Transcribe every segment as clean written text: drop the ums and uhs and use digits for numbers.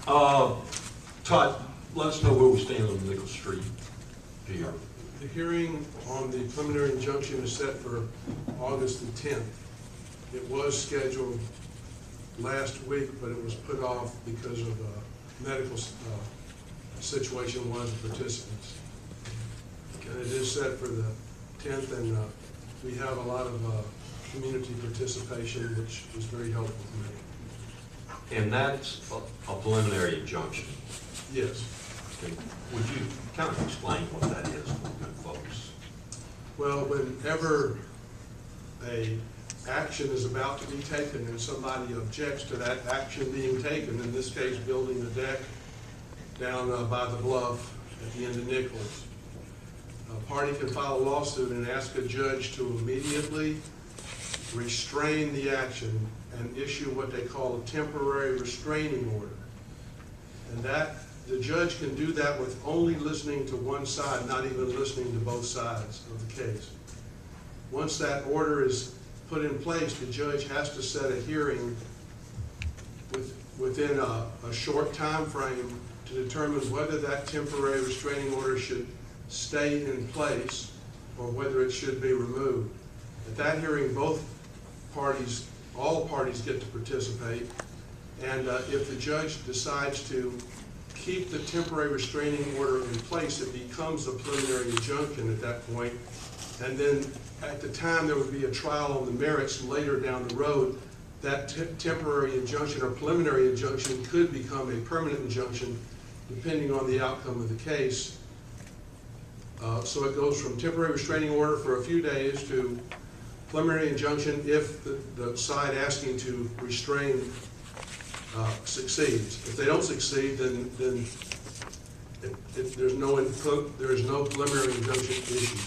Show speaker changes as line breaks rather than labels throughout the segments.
Todd, let us know where we stand on Nichols Street here.
The hearing on the preliminary injunction is set for August the 10th. It was scheduled last week, but it was put off because of a medical situation of one of the participants. And it is set for the 10th, and we have a lot of community participation, which was very helpful to me.
And that's a preliminary injunction.
Yes.
Okay. Would you kind of explain what that is for good folks?
Well, whenever a action is about to be taken and somebody objects to that action being taken, in this case building a deck down by the bluff at the end of Nichols, a party can file a lawsuit and ask a judge to immediately restrain the action and issue what they call a temporary restraining order. And that the judge can do that with only listening to one side, not even listening to both sides of the case. Once that order is put in place, the judge has to set a hearing within a short time frame to determine whether that temporary restraining order should stay in place or whether it should be removed. At that hearing, all parties get to participate, and if the judge decides to keep the temporary restraining order in place, it becomes a preliminary injunction at that point, and then at the time there would be a trial on the merits later down the road. That temporary injunction or preliminary injunction could become a permanent injunction depending on the outcome of the case. So it goes from temporary restraining order for a few days to preliminary injunction if the side asking to restrain succeeds. If they don't succeed, then there is no preliminary injunction issued.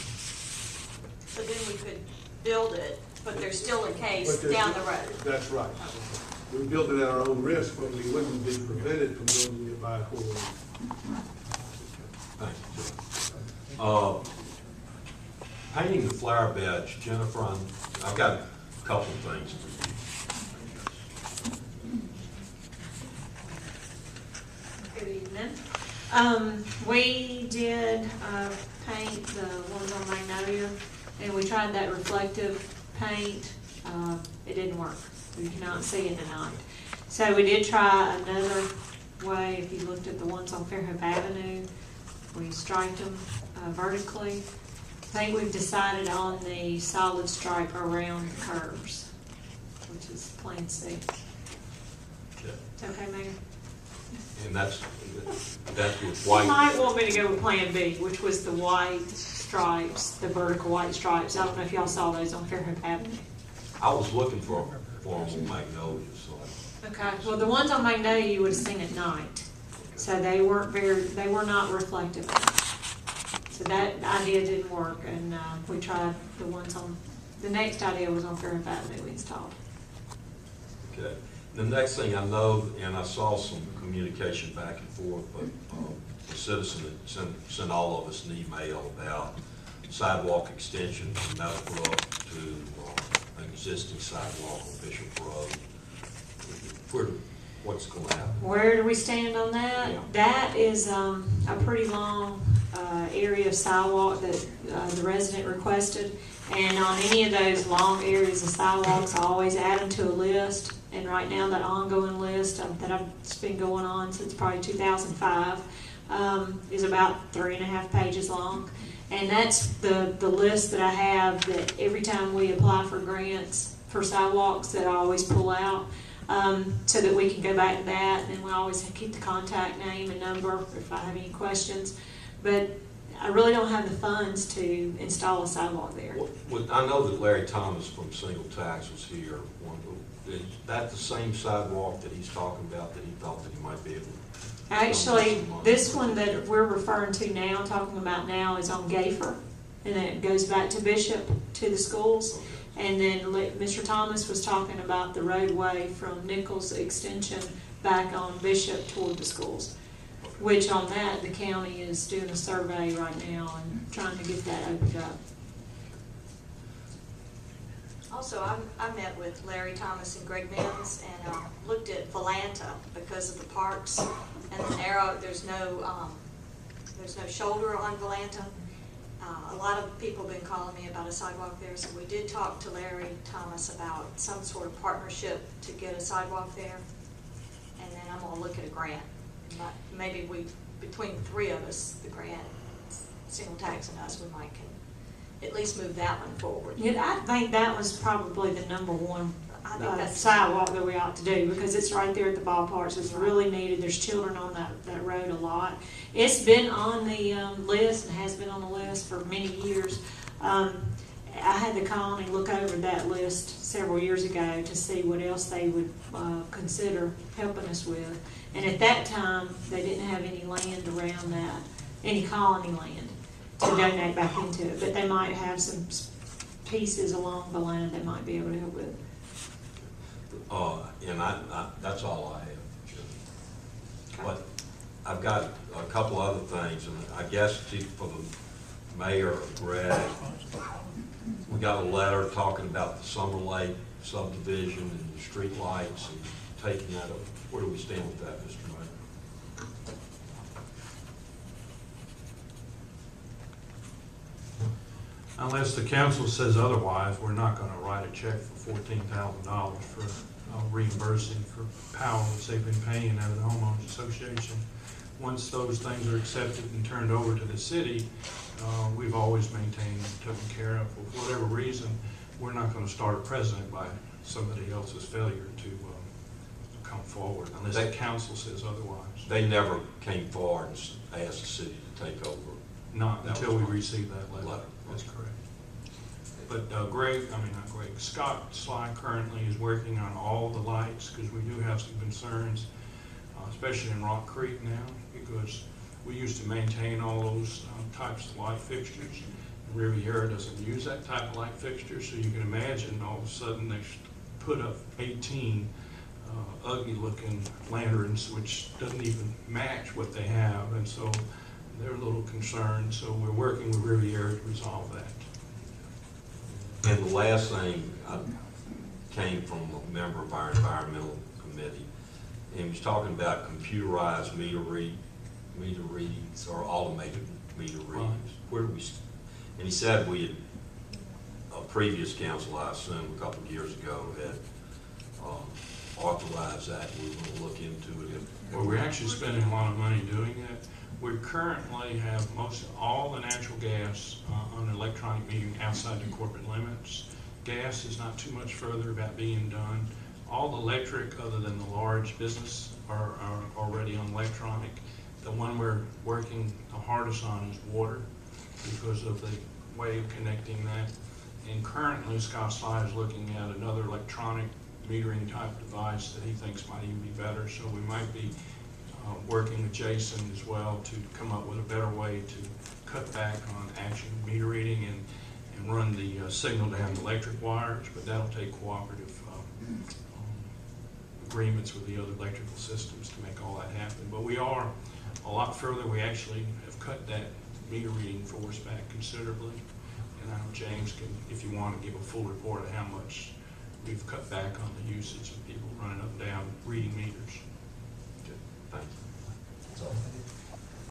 So then we could build it, but there's still a case down the road.
That's right. We build it at our own risk, but we wouldn't be prevented from building it by a court order.
Thank you. Painting the flower beds, Jennifer, I've got a couple of things for you.
Good evening. We did paint the ones on Magnolia, and we tried that reflective paint. It didn't work. You cannot see it tonight. So we did try another way. If you looked at the ones on Fairhope Avenue, we striped them vertically. I think we've decided on the solid stripe around the curves, which is Plan C.
Okay.
It's okay, Mayor?
And that's with
You
white.
might want me to go with Plan B, which was the white stripes, the vertical white stripes. I don't know if y'all saw those on Fairhope Avenue.
I was looking for them on Magnolia, so.
Okay, well, the ones on Magnolia you would have seen at night, so they were not reflective. So that idea didn't work, and we tried the ones on, the next idea was on Fairhope Avenue we installed.
Okay. The next thing I know, and I saw some communication back and forth, but the citizen had sent all of us an email about sidewalk extension from Meadowbrook to an existing sidewalk on Bishop Road. What's going to happen?
Where do we stand on that?
Yeah.
That is a pretty long area of sidewalk that the resident requested. And on any of those long areas of sidewalks, I always add them to a list. And right now, that ongoing list that's been going on since probably 2005 is about 3.5 pages long. And that's the list that I have that every time we apply for grants for sidewalks that I always pull out. So that we can go back to that, and then we always keep the contact name and number if I have any questions. But I really don't have the funds to install a sidewalk there.
I know that Larry Thomas from Single Tax was here. Is that the same sidewalk that he's talking about that he thought that he might be able to?
Actually, this one that we're referring to now, talking about now, is on Gayfer, and it goes back to Bishop to the schools.
Okay.
And then Mr. Thomas was talking about the roadway from Nichols Extension back on Bishop toward the schools, which on that, the county is doing a survey right now and trying to get that opened up.
Also, I met with Larry Thomas and Greg Mims and looked at Volanta because of the parks and the narrow, there's no shoulder on Volanta. A lot of people have been calling me about a sidewalk there, so we did talk to Larry Thomas about some sort of partnership to get a sidewalk there. And then I'm gonna look at a grant. Maybe between the three of us, the grant, single tax and us, we might can at least move that one forward.
Yeah, I think that was probably the number one
I think that's
sidewalk that we ought to do, because it's right there at the ballparks. It's really needed. There's children on that road a lot. It's been on the list and has been on the list for many years. I had the county look over that list several years ago to see what else they would consider helping us with. And at that time, they didn't have any land around that, any colony land to donate back into it. But they might have some pieces along the line they might be able to help with.
And that's all I have. But I've got a couple other things, and I guess for the mayor of Greg, we got a letter talking about the Summer Lake subdivision and the street lights and taking that up. Where do we stand with that, Mr. Mayor?
Unless the council says otherwise, we're not gonna write a check for $14,000 for reimbursing for power which they've been paying out of the homeowners association. Once those things are accepted and turned over to the city, we've always maintained and taken care of. For whatever reason, we're not gonna start a precedent by somebody else's failure to come forward unless the council says otherwise.
They never came forward and asked the city to take over.
Not
That
until
was
we receive that letter. That's correct. But Scott Sly currently is working on all the lights, because we do have some concerns, especially in Rock Creek now, because we used to maintain all those types of light fixtures. Riviera doesn't use that type of light fixture, so you can imagine all of a sudden they put up 18 ugly-looking lanterns, which doesn't even match what they have, and so they're a little concerned. So we're working with Riviera to resolve that.
And the last thing came from a member of our environmental committee, and he was talking about computerized meter readings or automated meter readings. Where do we? And he said a previous council, I assume, a couple of years ago, had authorized that. We were going to look into it.
Well, we're actually spending a lot of money doing it. We currently have all the natural gas on electronic metering outside the corporate limits. Gas is not too much further about being done. All the electric, other than the large business, are already on electronic. The one we're working the hardest on is water, because of the way of connecting that. And currently, Scott Sly is looking at another electronic metering type device that he thinks might even be better. So we might be working with Jason as well to come up with a better way to cut back on actual meter reading and run the signal down the electric wires, but that'll take cooperative agreements with the other electrical systems to make all that happen. But we are a lot further. We actually have cut that meter reading force back considerably. And I know James can, if you want to give a full report of how much we've cut back on the usage of people running up and down reading meters.
Thank you.
That's all.